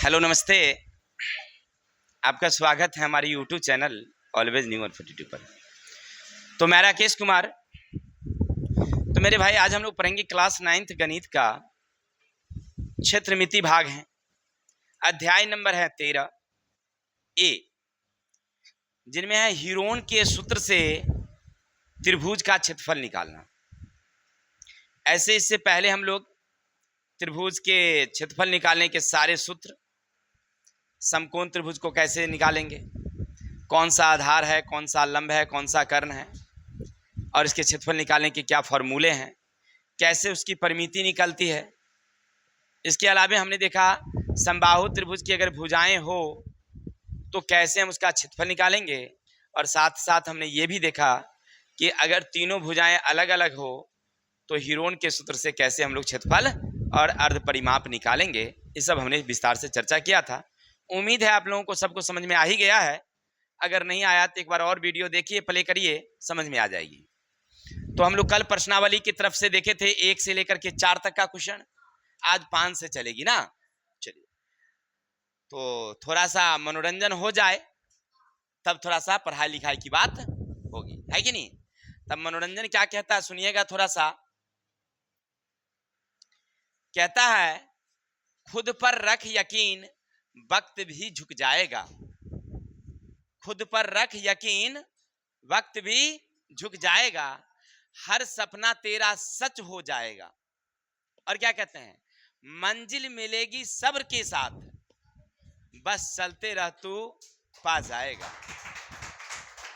Hello नमस्ते। आपका स्वागत है हमारे यूट्यूब चैनल ऑलवेज न्यू और 42 पर। तो मैं राकेश कुमार। तो मेरे भाई आज हम लोग पढ़ेंगे क्लास 9th गणित का क्षेत्रमिति भाग है। अध्याय नंबर है 13 ए, जिनमें है हीरोन के सूत्र से त्रिभुज का क्षेत्रफल निकालना। ऐसे इससे पहले हम लोग त्रिभुज के क्षेत्रफल निकालने के सारे सूत्र, समकोण त्रिभुज को कैसे निकालेंगे, कौन सा आधार है, कौन सा लंब है, कौन सा कर्ण है, और इसके क्षेत्रफल निकालने के क्या फॉर्मूले हैं, कैसे उसकी परिमिति निकलती है। इसके अलावा हमने देखा समबाहु त्रिभुज की अगर भुजाएं हो तो कैसे हम उसका क्षेत्रफल निकालेंगे, और साथ साथ हमने ये भी देखा कि अगर तीनों भुजाएं अलग अलग हो तो हीरोन के सूत्र से कैसे हम लोग क्षेत्रफल और अर्ध परिमाप निकालेंगे। ये सब हमने विस्तार से चर्चा किया था। उम्मीद है आप लोगों को सबको समझ में आ ही गया है। अगर नहीं आया तो एक बार और वीडियो देखिए, प्ले करिए, समझ में आ जाएगी। तो हम लोग कल प्रश्नावली की तरफ से देखे थे 1 से लेकर के 4 तक का क्वेश्चन, आज 5 से चलेगी ना। चलिए, तो थोड़ा सा मनोरंजन हो जाए तब थोड़ा सा पढ़ाई लिखाई की बात होगी, है कि नहीं। तब मनोरंजन क्या कहता है सुनिएगा थोड़ा सा। कहता है खुद पर रख यकीन वक्त भी झुक जाएगा। खुद पर रख यकीन वक्त भी झुक जाएगा, हर सपना तेरा सच हो जाएगा। और क्या कहते हैं, मंजिल मिलेगी सब्र के साथ, बस चलते रह तू पा जाएगा।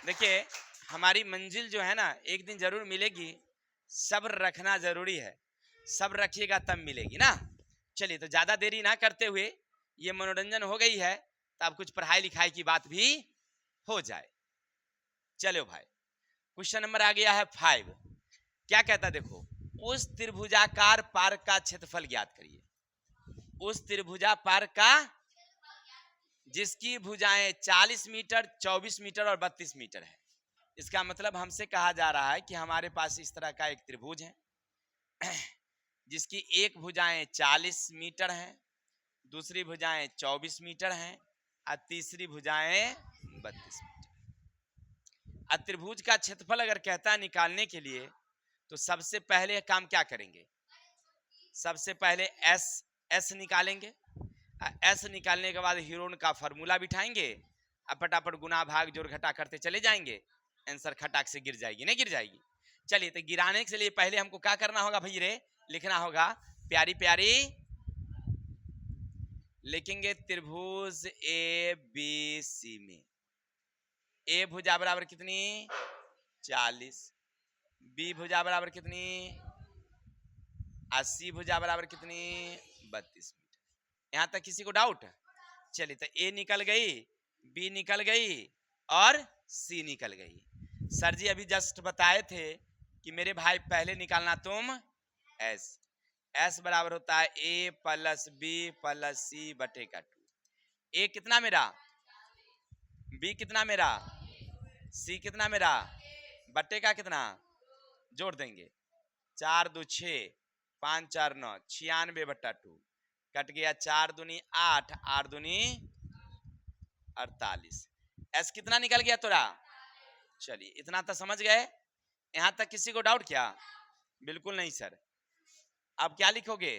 देखिए, हमारी मंजिल जो है ना एक दिन जरूर मिलेगी, सब्र रखना जरूरी है। सब्र रखिएगा तब मिलेगी ना। चलिए, तो ज्यादा देरी ना करते हुए, ये मनोरंजन हो गई है तो अब कुछ पढ़ाई लिखाई की बात भी हो जाए। चलो भाई, क्वेश्चन नंबर आ गया है 5। क्या कहता, देखो, उस त्रिभुजाकार पार्क का क्षेत्रफल ज्ञात करिए। उस त्रिभुजा पार्क का जिसकी भुजाएं 40 मीटर, 24 मीटर और 32 मीटर है। इसका मतलब हमसे कहा जा रहा है कि हमारे पास इस तरह का एक त्रिभुज है जिसकी एक भुजाएं 40 मीटर हैं, दूसरी भुजाएं 24 मीटर हैं और तीसरी भुजाएं 32 मीटर। त्रिभुज का क्षेत्रफल अगर कहता है निकालने के लिए, तो सबसे पहले काम क्या करेंगे, सबसे पहले एस निकालेंगे। एस निकालने के बाद हीरोन का फॉर्मूला बिठाएंगे, अब फटाफट गुना भाग जोड़ घटा करते चले जाएंगे, आंसर खटाक से गिर जाएगी, नहीं गिर जाएगी। चलिए, तो गिराने के लिए पहले हमको क्या करना होगा भाई रे, लिखना होगा प्यारी प्यारी, लिखेंगे त्रिभुज ए बी सी में ए भुजा बराबर कितनी 40, बी भुजा बराबर कितनी 80, भुजा बराबर कितनी 32 मीटर। यहां तक किसी को डाउट? चलिए, तो ए निकल गई, बी निकल गई और सी निकल गई। सर जी अभी जस्ट बताए थे कि मेरे भाई पहले निकालना तुम एस। एस बराबर होता है ए प्लस बी प्लस सी बटे का 2। ए कितना मेरा, बी कितना मेरा, सी कितना मेरा, बटे का कितना, जोड़ देंगे 4 2 6, 5 4 9, 96 बटा 2, कट गया 4 दूनी 8, 8 दूनी 48। एस कितना निकल गया तोरा? चलिए, इतना तो समझ गए। यहां तक किसी को डाउट क्या? बिल्कुल नहीं सर। अब क्या लिखोगे,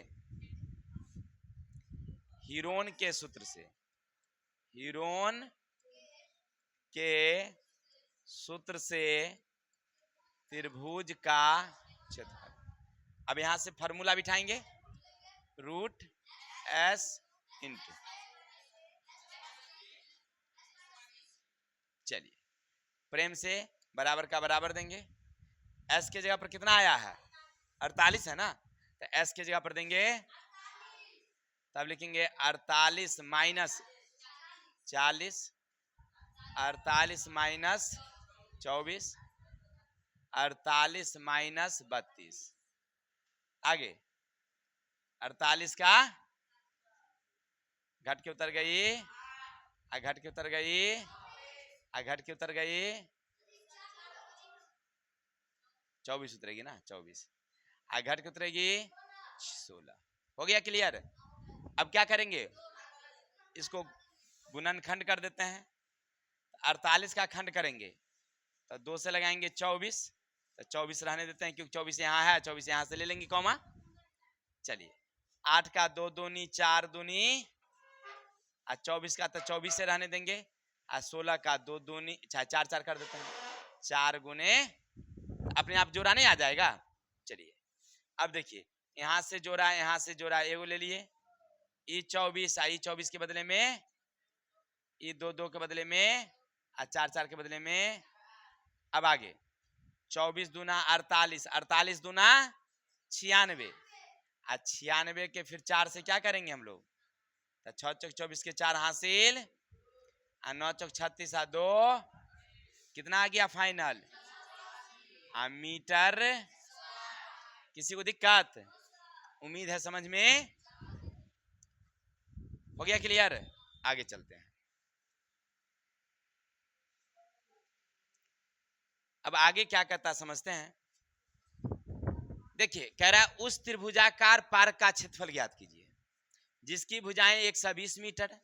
हीरोन के सूत्र से, हीरोन के सूत्र से त्रिभुज का क्षेत्रफल। अब यहां से फॉर्मूला बिठाएंगे, रूट एस इंटू, चलिए प्रेम से बराबर का बराबर देंगे। एस के जगह पर कितना आया है 48 है ना, तो एस के जगह पर देंगे, तब लिखेंगे 48 माइनस 40, 48 माइनस 24, 48 माइनस 32, आगे 48 का घट के उतर गई, घट के उतर गई, घट के उतर गई, 24 उतरेगी ना, 24 घट के उतरेगी 16। हो गया क्लियर? अब क्या करेंगे, इसको गुणनखंड कर देते हैं। 48 का खंड करेंगे तो 2 से लगाएंगे 24, तो 24 रहने देते हैं क्योंकि 24 यहाँ है, 24 यहाँ से ले लेंगे कॉमा। चलिए 8 का 2 दूनी 4 दूनी, और 24 का तो 24 से रहने देंगे, और 16 का 2 दूनी 4 4 कर देते हैं, 4 गुने अपने आप जोड़ा नहीं आ जाएगा। चलिए अब देखिए यहाँ से जोड़ा, यहाँ से जोड़ा, एगो ले लिए, ई 24, आई 24 के बदले में, ई 2 2 के बदले में, और 4 4 के बदले में। अब आगे 24 दूना 48, 48 दूना 96, और 96 के फिर 4 से क्या करेंगे हम लोग, तो 6 चौक 24 के 4 हासिल, और 9 चौक 36, 2 कितना आ गया फाइनल, मीटर। किसी को दिक्कत? उम्मीद है समझ में हो गया क्लियर। आगे चलते हैं। अब आगे क्या कहता समझते हैं। देखिए कह रहा है उस त्रिभुजाकार पार्क का क्षेत्रफल ज्ञात कीजिए जिसकी भुजाएं 120 मीटर,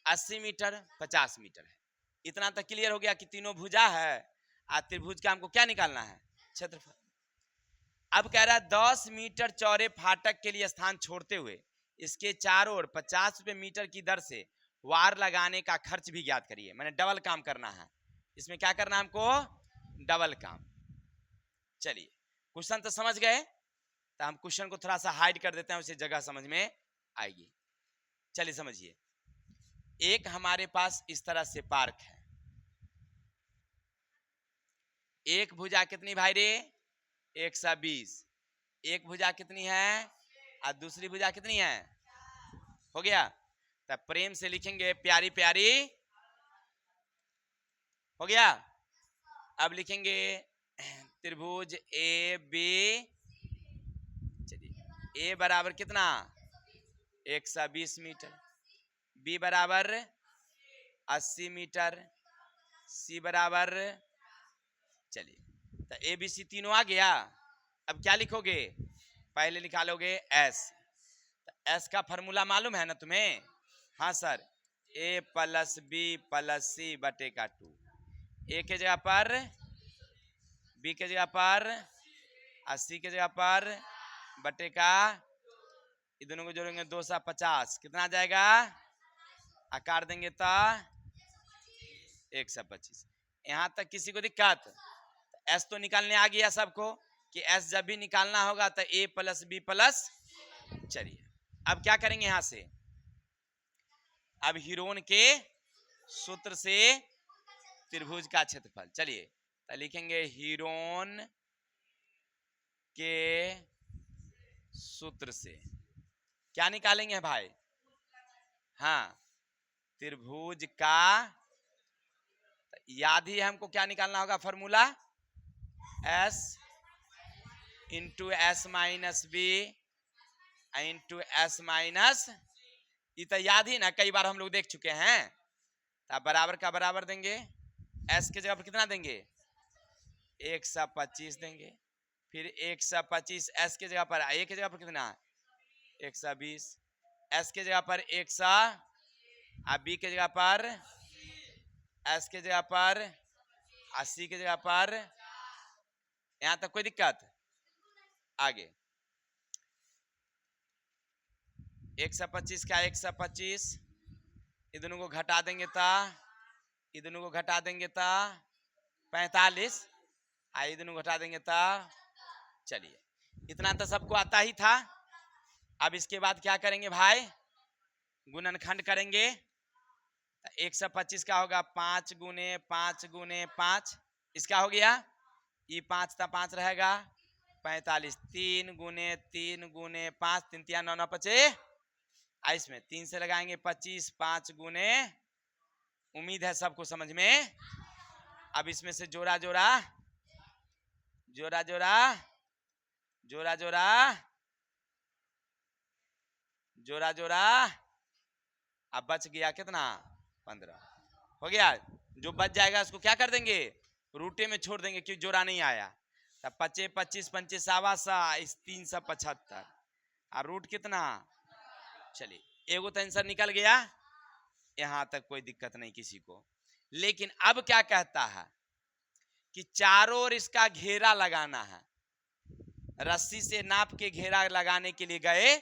80 मीटर, 50 मीटर है। इतना तक क्लियर हो गया कि तीनों भुजा है और त्रिभुज का हमको क्या निकालना है, क्षेत्रफल। अब कह रहा है 10 मीटर चौड़े फाटक के लिए स्थान छोड़ते हुए इसके चारों ओर 50 रुपए मीटर की दर से वार लगाने का खर्च भी ज्ञात करिए। मैंने डबल काम करना है इसमें, क्या करना है हमको, डबल काम। चलिए क्वेश्चन तो समझ गए, तो हम क्वेश्चन को थोड़ा सा हाइड कर देते हैं, उसे जगह समझ में आएगी। चलिए समझिए, एक हमारे पास इस तरह से पार्क है, एक भुजा कितनी भाई रे, 120, एक भुजा कितनी है और दूसरी भुजा कितनी है, हो गया। तब प्रेम से लिखेंगे प्यारी प्यारी, हो गया। अब लिखेंगे त्रिभुज ए बी, चलिए ए बराबर कितना 120 मीटर, बी बराबर 80 मीटर, सी बराबर, चलिए तो ए बी सी तीनों आ गया। अब क्या लिखोगे, पहले निकालोगे एस, एस का फॉर्मूला मालूम है ना तुम्हें, हाँ सर, ए प्लस बी प्लस सी बटे का 2, ए के जगह पर, बी के जगह पर, और सी के जगह पर बटे का, ये दोनों को जोड़ेंगे 250, कितना आ जाएगा, आकार देंगे तो 125। यहां तक किसी को दिक्कत? एस तो निकालने आ गया सबको कि एस जब भी निकालना होगा तो ए प्लस बी प्लस। चलिए अब क्या करेंगे, यहां से अब हीरोन के सूत्र से त्रिभुज का क्षेत्रफल। चलिए तो लिखेंगे हीरोन के सूत्र से क्या निकालेंगे भाई, हाँ त्रिभुज का, याद ही हमको क्या निकालना होगा formula, S into S minus B into S minus, ये तो याद ही ना, कई बार हम लोग देख चुके हैं। तो बराबर का बराबर देंगे, एस के जगह पर कितना देंगे 125 देंगे, फिर 125 एस के जगह पर, ए के जगह पर कितना 120, एस के जगह पर 100, बी के जगह पर, एस के जगह पर, सी के जगह पर। यहां तक कोई दिक्कत? आगे 125 का 125, ये दोनों को घटा देंगे था, ये दोनों को घटा देंगे था 45, ये दोनों घटा देंगे था। चलिए इतना तो सबको आता ही था। अब इसके बाद क्या करेंगे भाई, गुणनखंड करेंगे। 125 का होगा 5 गुने 5 गुने 5, इसका हो गया, ये 5 था 5 रहेगा 45, 3 गुने 3 गुने 5, 3 3 9 9 25, इसमें 3 से लगाएंगे 25, 5 गुने, उम्मीद है सबको समझ में। अब इसमें से जोड़ा जोड़ा जोड़ा जोड़ा जोड़ा जोड़ा जोड़ा जोड़ा, अब बच गया कितना 15, हो गया। जो बच जाएगा उसको क्या कर देंगे, रूटे में छोड़ देंगे क्योंकि जोड़ा नहीं आया। तब 25 25 25 375, और रूट कितना, चलिए एगो तो आंसर निकल गया। यहां तक कोई दिक्कत नहीं किसी को। लेकिन अब क्या कहता है कि चारों ओर इसका घेरा लगाना है। रस्सी से नाप के घेरा लगाने के लिए गए,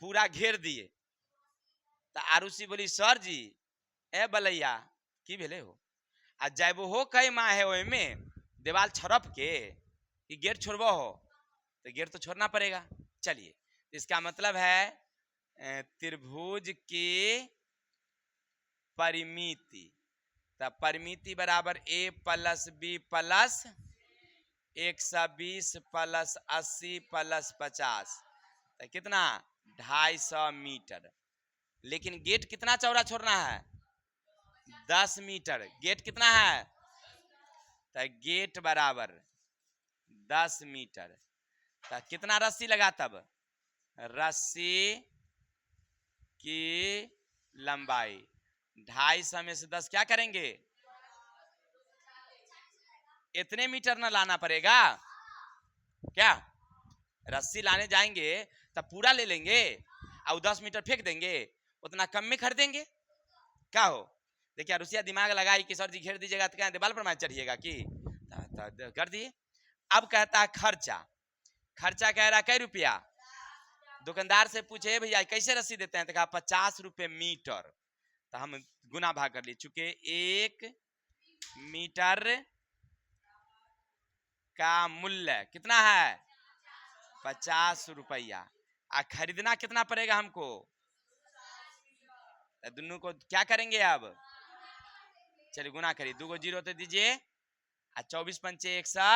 पूरा घेर दिए। तो आरुषि बोली सर जी ए बलैया की भेले हो आ जब हो कई माँ है ओय में देवाल छरप के कि गेट छोड़बो हो, तो गेट तो छोड़ना पड़ेगा। चलिए, इसका मतलब है त्रिभुज की परिमिति। तब परिमिति बराबर a plus B plus 120 plus 80 plus 50, तो कितना 250 मीटर। लेकिन गेट कितना चौड़ा छोड़ना है 10 मीटर। गेट कितना है, तो गेट बराबर 10 मीटर। तो कितना रस्सी लगा, तब रस्सी की लंबाई 250 में से 10 क्या करेंगे, इतने मीटर ना लाना पड़ेगा क्या। रस्सी लाने जाएंगे तब पूरा ले लेंगे और 10 मीटर फेंक देंगे, उतना कम में खरीदेंगे क्या हो। देखिए रुसिया दिमाग लगाई कि सर जी घेर दीजिएगा तो क्या दीवार पर मार चढ़िएगा कि, कर दिए। अब कहता है खर्चा। खर्चा कह रहा कई रुपया, दुकानदार से पूछे भैया कैसे रस्सी देते हैं, तो कहा 50 रुपये मीटर। तो हम गुना भाग कर लिए, चूंकि 1 मीटर का मूल्य कितना है 50 रुपया, आ खरीदना कितना पड़ेगा हमको, दोनों को क्या करेंगे अब, चलिए गुना करिए। 2 को 0 तो दीजिए, 24 पंचे 100,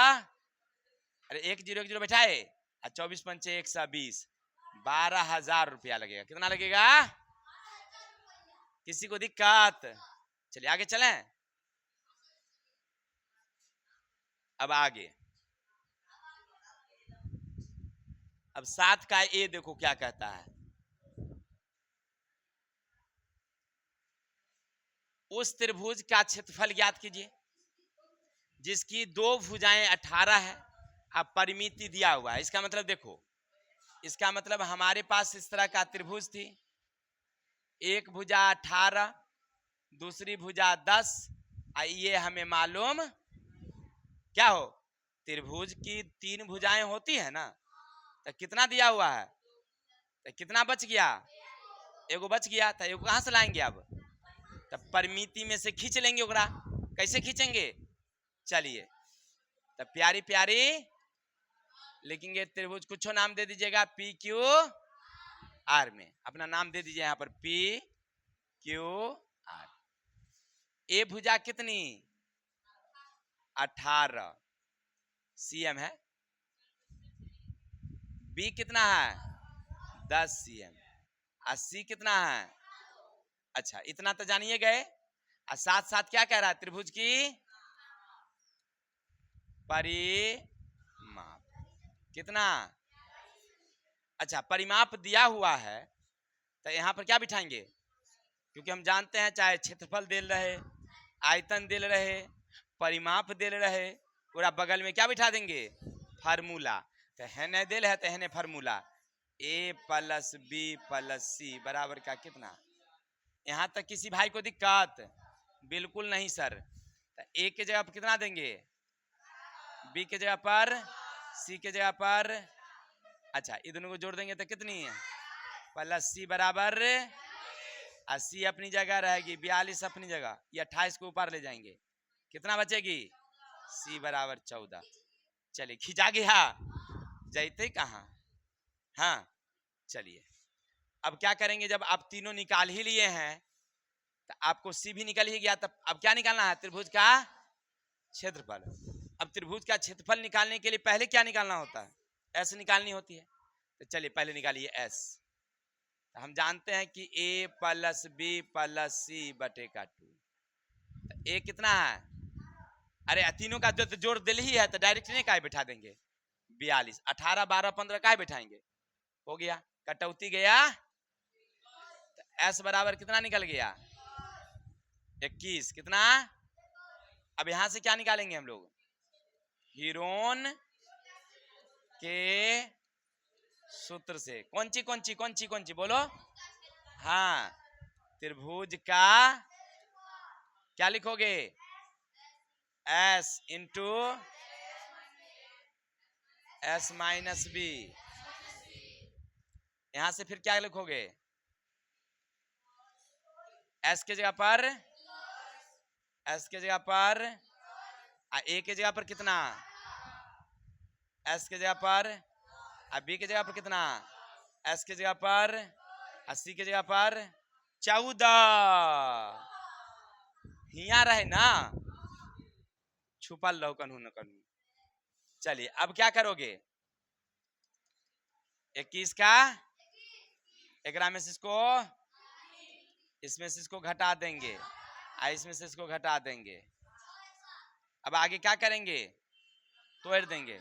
अरे 1 0 1 0 बैठाए, 24 पंचे 120, 12,000 रुपया लगेगा। कितना लगेगा, किसी को दिक्कत। चलिए आगे चलें। अब आगे, अब 7 का ए देखो क्या कहता है। उस त्रिभुज का क्षेत्रफल ज्ञात कीजिए जिसकी 2 भुजाएं 18 है, अब परिमिति दिया हुआ है। इसका मतलब देखो, इसका मतलब हमारे पास इस तरह का त्रिभुज थी, एक भुजा 18, दूसरी भुजा 10। ये हमें मालूम क्या हो, त्रिभुज की 3 भुजाएं होती है ना, तो कितना दिया हुआ है, तो कितना बच गया, एगो बच गया। तो एगो कहां से लाएंगे अब, तब परिमिति में से खींच लेंगे ओकरा। कैसे खींचेंगे, चलिए तब प्यारी प्यारी लिखेंगे त्रिभुज, कुछ नाम दे दीजिएगा पी क्यू आर में, अपना नाम दे दीजिए यहाँ पर पी क्यू आर। ए भुजा कितनी 18 सीएम है, बी कितना है 10 सीएम, और सी कितना है, अच्छा इतना तो जानिए गए। और साथ साथ क्या कह रहा है, त्रिभुज की परिमाप कितना, अच्छा परिमाप दिया हुआ है, तो यहां पर क्या बिठाएंगे, क्योंकि हम जानते हैं चाहे क्षेत्रफल दे रहे, आयतन दे रहे, परिमाप दे रहे, पूरा बगल में क्या बिठा देंगे, फार्मूला। तो हेने दे है, तो हेने फार्मूला ए प्लस बी प्लस सी बराबर का कितना। यहां तक किसी भाई को दिक्कत, बिल्कुल नहीं सर। तो ए के जगह पर कितना देंगे, बी के जगह पर, सी के जगह पर, अच्छा ये दोनों को जोड़ देंगे तो कितनी है प्लस सी बराबर 80 अपनी जगह रहेगी, 42 अपनी जगह, ये 28 को ऊपर ले जाएंगे, कितना बचेगी सी बराबर 14। चलिए खिंचा गया, जैते कहाँ, हाँ चलिए अब क्या करेंगे, जब आप तीनों निकाल ही लिए हैं तो आपको सी भी निकल ही गया, तब अब क्या निकालना है, त्रिभुज का क्षेत्रफल। अब त्रिभुज का क्षेत्रफल निकालने के लिए पहले क्या निकालना होता है, एस निकालनी होती है। तो चलिए पहले निकालिए एस। तो हम जानते हैं कि ए प्लस बी प्लस सी बटे का 2। तो ए कितना है, अरे तीनों का जो जोड़ दिल ही है तो डायरेक्ट नहीं काय बैठा देंगे, 42, 18 12 15 काय बैठाएंगे, हो गया कटौती गया। तो एस बराबर कितना निकल गया 21, कितना। अब यहां से क्या निकालेंगे हम लोग, हीरोन के सूत्र से, कौन सी बोलो, हाँ त्रिभुज का क्या लिखोगे? S into S minus B. यहां से फिर क्या लिखोगे? S के जगह पर S के जगह पर A के जगह पर कितना? S के जगह पर B के जगह पर कितना? S के जगह पर C के जगह पर 14। हिया रहे ना, छुपल रहो कन्हू न कन्हू। चलिए अब क्या करोगे? 21 का 11 में से इसमें से इसको घटा देंगे, इसमें से इसको घटा देंगे। अब आगे क्या करेंगे? तोड़ देंगे।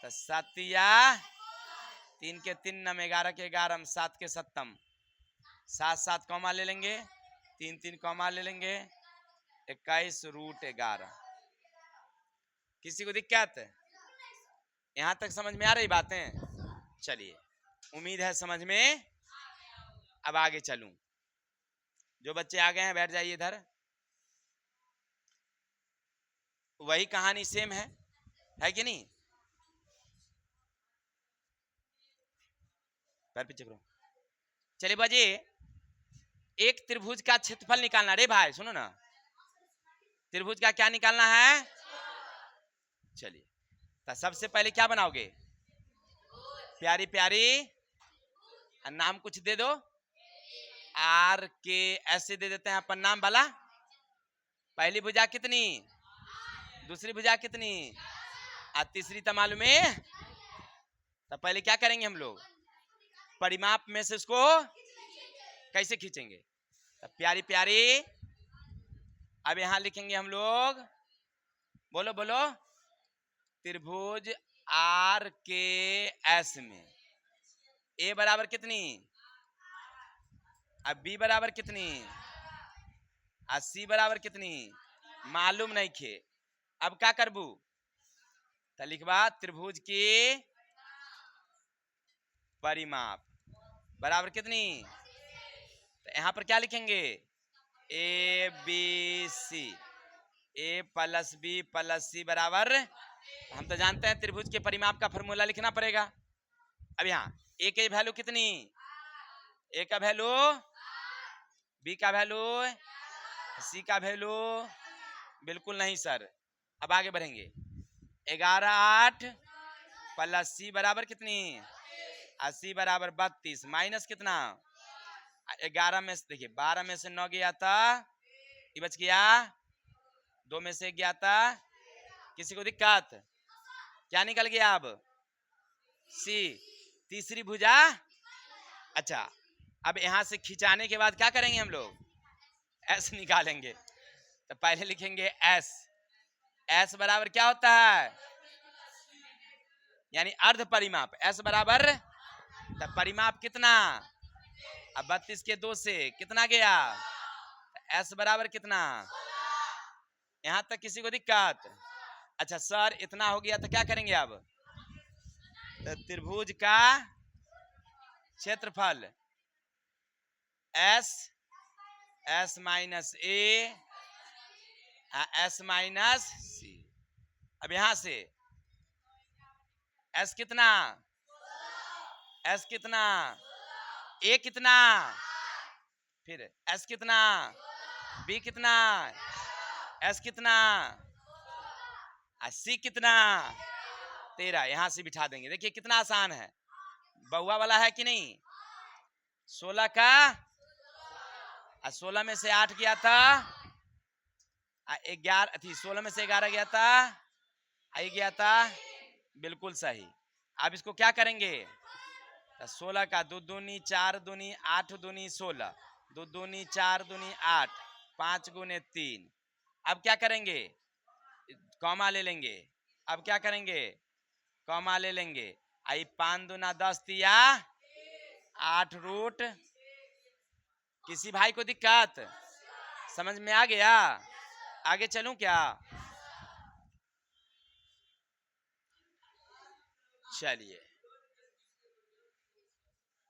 तो 7 या 3 के 3 नम 11 के 11 7 के 7 7 7 कॉमा ले लेंगे, 3 3 कॉमा ले लेंगे, 21 रूट 11। किसी को दिक्कत? यहां तक समझ में आ रही बातें? चलिए उम्मीद है समझ में। अब आगे चलूं। जो बच्चे आ गए हैं बैठ जाइए इधर। वही कहानी सेम है कि नहीं? पैर पीछे करो। चलिए बाजी, एक त्रिभुज का क्षेत्रफल निकालना। रे भाई सुनो ना, त्रिभुज का क्या निकालना है? चलिए तो सबसे पहले क्या बनाओगे? प्यारी प्यारी नाम कुछ दे दो। आर के ऐसे दे देते हैं अपन नाम वाला। पहली भुजा कितनी? दूसरी भुजा कितनी? तीसरी तो मालूम है। तो पहले क्या करेंगे हम लोग? परिमाप में से इसको कैसे खींचेंगे? तो प्यारी प्यारी अब यहां लिखेंगे हम लोग। बोलो बोलो। त्रिभुज आर के एस में ए बराबर कितनी? अब बी बराबर कितनी? सी बराबर कितनी? मालूम नहीं खे। अब क्या करबू? तो लिखवा त्रिभुज की परिमाप बराबर कितनी? तो यहां पर क्या लिखेंगे? A B C. A plus B plus C बराबर, हम तो जानते हैं त्रिभुज के परिमाप का फॉर्मूला लिखना पड़ेगा। अब यहाँ ए की वैल्यू कितनी? ए का वैल्यू, बी का वैल्यू, सी का वैल्यू बिल्कुल नहीं सर। अब आगे बढ़ेंगे। 11 8 प्लस सी बराबर कितनी? 80 बराबर 32 माइनस कितना? 11 में से देखिए 12 में से 9 गया था, ये बच गया 2 में से 1 गया था। किसी को दिक्कत? क्या निकल गया? अब सी तीसरी भुजा। अच्छा अब यहां से खिंचाने के बाद क्या करेंगे हम लोग? एस निकालेंगे। तो पहले लिखेंगे एस। एस बराबर क्या होता है? यानी अर्ध परिमाप। एस बराबर, तो परिमाप कितना? अब 32 के 2 से कितना गया? एस बराबर कितना? यहां तक किसी को दिक्कत? अच्छा सर इतना हो गया तो क्या करेंगे अब? तो त्रिभुज का क्षेत्रफल S, S minus A, S minus C. अब यहां से एस कितना? एस कितना? ए कितना? फिर एस कितना? बी कितना? एस कितना? सी कितना? 13। यहां से बिठा देंगे। देखिए कितना आसान है। बहुआ वाला है कि नहीं? 16 का 16 में से 8 गया था, 11 थी 16 में से 11 गया था, आई गया था, बिल्कुल सही। अब इसको क्या करेंगे? 16 का 2 दूनी 4 दूनी 8 दूनी 16, 2 दूनी 4 दूनी 8, 5 गुने 3। अब क्या करेंगे? कॉमा ले लेंगे। अब क्या करेंगे? कॉमा ले लेंगे। आई 5 दूना 10 दिया 8 रूट। किसी भाई को दिक्कत? समझ में आ गया? आगे चलूं क्या? चलिए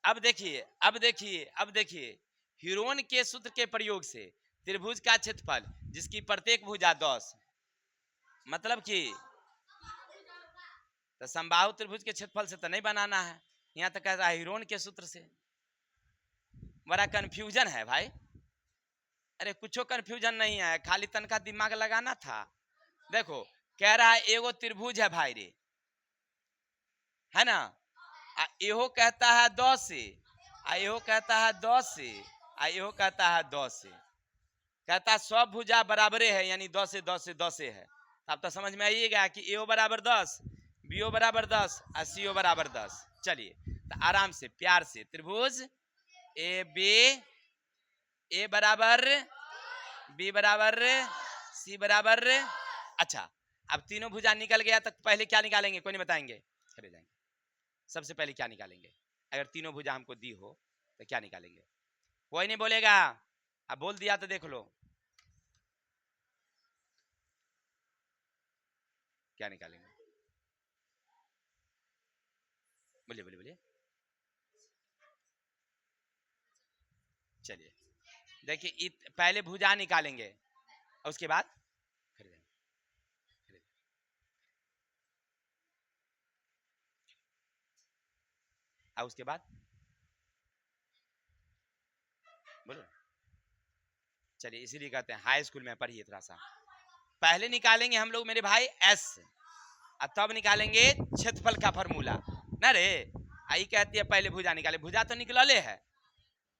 अब देखिए, अब देखिए, अब देखिए हीरोन के सूत्र के प्रयोग से त्रिभुज का क्षेत्रफल जिसकी प्रत्येक भुजा 10, मतलब कि तो समबाहु त्रिभुज के क्षेत्रफल से तो नहीं बनाना है, यहां तक कह रहा है हीरोन के सूत्र से। बड़ा कंफ्यूजन है भाई। अरे कुछ कंफ्यूजन नहीं है, खाली तनका दिमाग लगाना था। देखो कह रहा है एगो त्रिभुज है भाई रे, है ना, एहो कहता है 10 से, एहो कहता है 10 से, एहो कहता है 10 से, कहता है सब भुजा बराबरे है, यानी 10 से 10 से 10 से है। अब तो समझ में आइएगा कि एओ बराबर 10, बीओ बराबर 10 और सीओ बराबर 10। चलिए तो आराम से प्यार से त्रिभुज ए बी, ए बराबर बी बराबर सी बराबर। अच्छा अब तीनों भुजा निकल गया तो पहले क्या निकालेंगे, कोई नहीं बताएंगे, खड़े जाएंगे। सबसे पहले क्या निकालेंगे, अगर तीनों भुजा हमको दी हो तो क्या निकालेंगे? कोई नहीं बोलेगा, अब बोल दिया तो देख लो क्या निकालेंगे। बोलिए बोलिए बोलिए। चलिए देखिए पहले भुजा निकालेंगे और उसके बाद खड़े जाएंगे, और उसके बाद बोलो। चलिए इसीलिए कहते हैं हाई स्कूल में पढ़िए थोड़ा सा। पहले निकालेंगे हम लोग मेरे भाई एस, और तब निकालेंगे क्षेत्रफल का फॉर्मूला ना रे। आई कहती है पहले भुजा निकाले, भुजा तो निकलले है,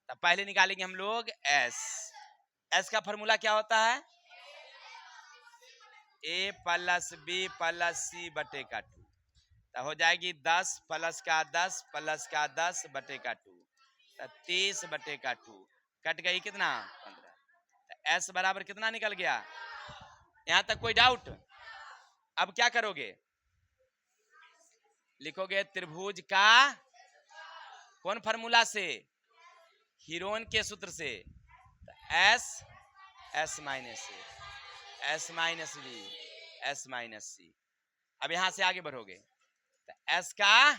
तब पहले निकालेंगे हम लोग एस। एस का फॉर्मूला क्या होता है? ए प्लस बी प्लस सी बटे का 2, तो हो जाएगी 10 प्लस का 10 प्लस का 10 बटे का 2, तो 30 बटे का 2, कट गई कितना 15। तो एस बराबर कितना निकल गया? यहां तक कोई डाउट? अब क्या करोगे, लिखोगे त्रिभुज का कौन फार्मूला से? हीरोन के सूत्र से। S S minus C, S minus B, S minus C. अब यहां से आगे बढ़ोगे तो एस का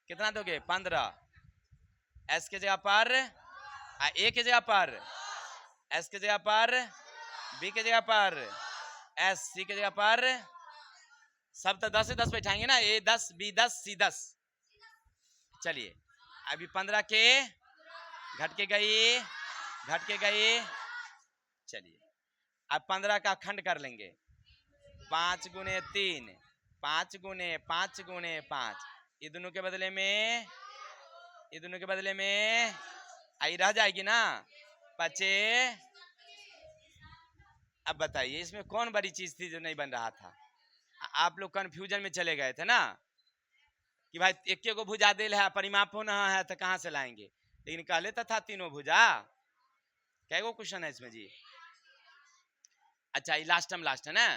कितना दोगे 15, एस के जगह पर ए के जगह पर, एस के जगह पर बी के जगह पर, एस सी के जगह पर, सब तो 10 से 10 बैठाएंगे ना, ए 10 बी 10 सी 10। चलिए अभी 15 के घट के गई, घट के गई। चलिए अब 15 का खंड कर लेंगे, 5 गुने 3, 5 गुने 5 गुने 5, ये दोनों के बदले में, ये दोनों के बदले में आई रह जाएगी ना 25। अब बताइए इसमें कौन बड़ी चीज थी जो नहीं बन रहा था? आप लोग कंफ्यूजन में चले गए थे ना कि भाई एक को भुजा दिल है, परिमाप होना है तो कहां से लाएंगे, लेकिन कह लेता था तीनों भुजा। क्या वो क्वेश्चन है इसमें जी? अच्छा ये लास्ट है ना।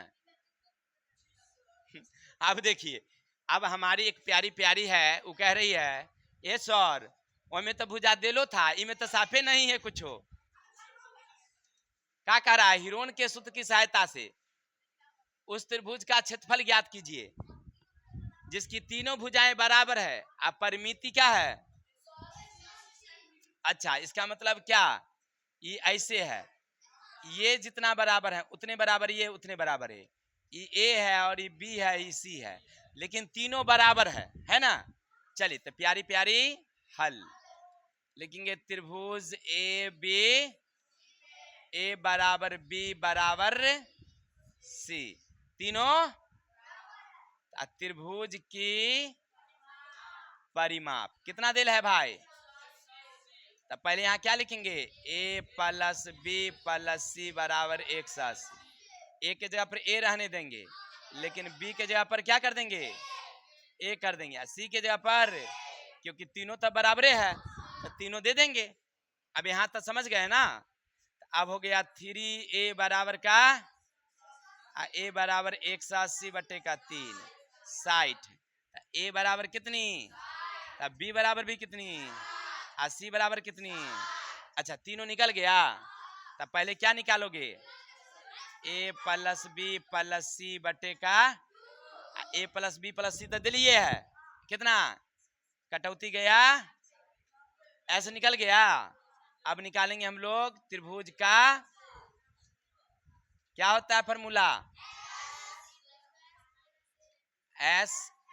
अब देखिए अब हमारी एक प्यारी प्यारी है, वो कह रही है ये सर में तो भुजा दिलो था, इमें तो साफे नहीं है कुछ। क्या कह रहा है? हीरोन के सूत्र की सहायता से उस त्रिभुज का क्षेत्रफल ज्ञात कीजिए जिसकी तीनों भुजाएं बराबर है। अब परिमिति क्या है? अच्छा इसका मतलब क्या, ये ऐसे है, ये जितना बराबर है उतने बराबर ये, उतने बराबर है, ये ए है और ये बी है, ये सी है, लेकिन तीनों बराबर है ना। चलिए तो प्यारी प्यारी हल लिखेंगे, त्रिभुज ए बी, ए बराबर बी बराबर सी, तीनों त्रिभुज की परिमाप कितना दिल है भाई? तो पहले यहां क्या लिखेंगे, ए प्लस बी प्लस सी बराबर 180। ए के जगह पर ए रहने देंगे, लेकिन बी के जगह पर क्या कर देंगे, ए कर देंगे। सी के जगह पर क्योंकि तीनों तो बराबरे है तो तीनों दे देंगे। अब यहां तक समझ गए ना। अब हो गया 3a बराबर का ए बराबर 180 बटे का 3, 60। ए बराबर कितनी, बी बराबर भी कितनी, और सी बराबर कितनी। अच्छा तीनों निकल गया, तब पहले क्या निकालोगे, ए प्लस बी प्लस सी बटे का ए प्लस बी प्लस सी तो दिलिए है, कितना कटौती गया, ऐसे निकल गया। अब निकालेंगे हम लोग त्रिभुज का, क्या होता है formula, S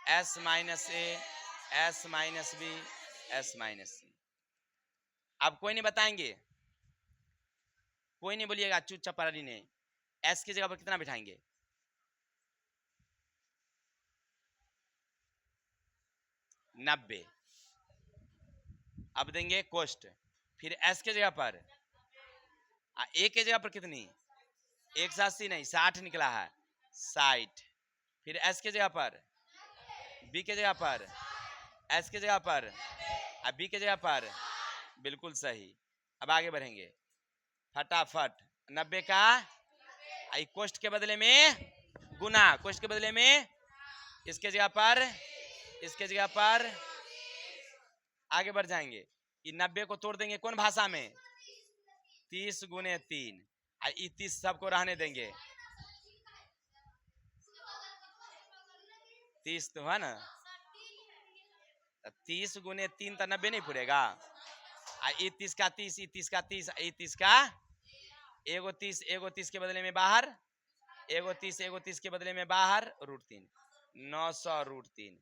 S minus A S minus B S minus C. अब कोई नहीं बताएंगे, कोई नहीं बोलिएगा चुपचाप पढ़ी नहीं। एस की जगह पर कितना बिठाएंगे, 90। अब देंगे कोष्ट, फिर एस के जगह पर ए के जगह पर कितनी, 180 नहीं 60 निकला है, 60। फिर एस के जगह पर, बी के जगह पर, एस के जगह पर, अब बी के जगह पर, बिल्कुल सही। अब आगे बढ़ेंगे फटाफट, 90 का कोष्ट के बदले में गुना, कोष्ट के बदले में इसके जगह पर, इसके जगह पर, आगे बढ़ जाएंगे। ये 90 को तोड़ देंगे कौन भाषा में, 30 गुने 3, 30 सबको रहने देंगे, 30 तो है ना, 30 गुने 3 तो 90 नहीं पूरेगा, 30 का 30, 30 का 30, 30 का एगो 30, एगो 30 के बदले में बाहर, एगो 30, एगो 30 के बदले में बाहर, √3, 900 √3।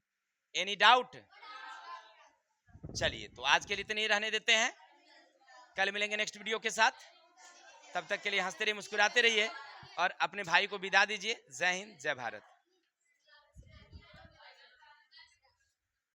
Any doubt? चलिए तो आज के लिए इतने ही रहने देते हैं, कल मिलेंगे नेक्स्ट वीडियो के साथ। तब तक के लिए हंसते रहिए, मुस्कुराते रहिए और अपने भाई को विदा दीजिए। जय हिंद, जय भारत।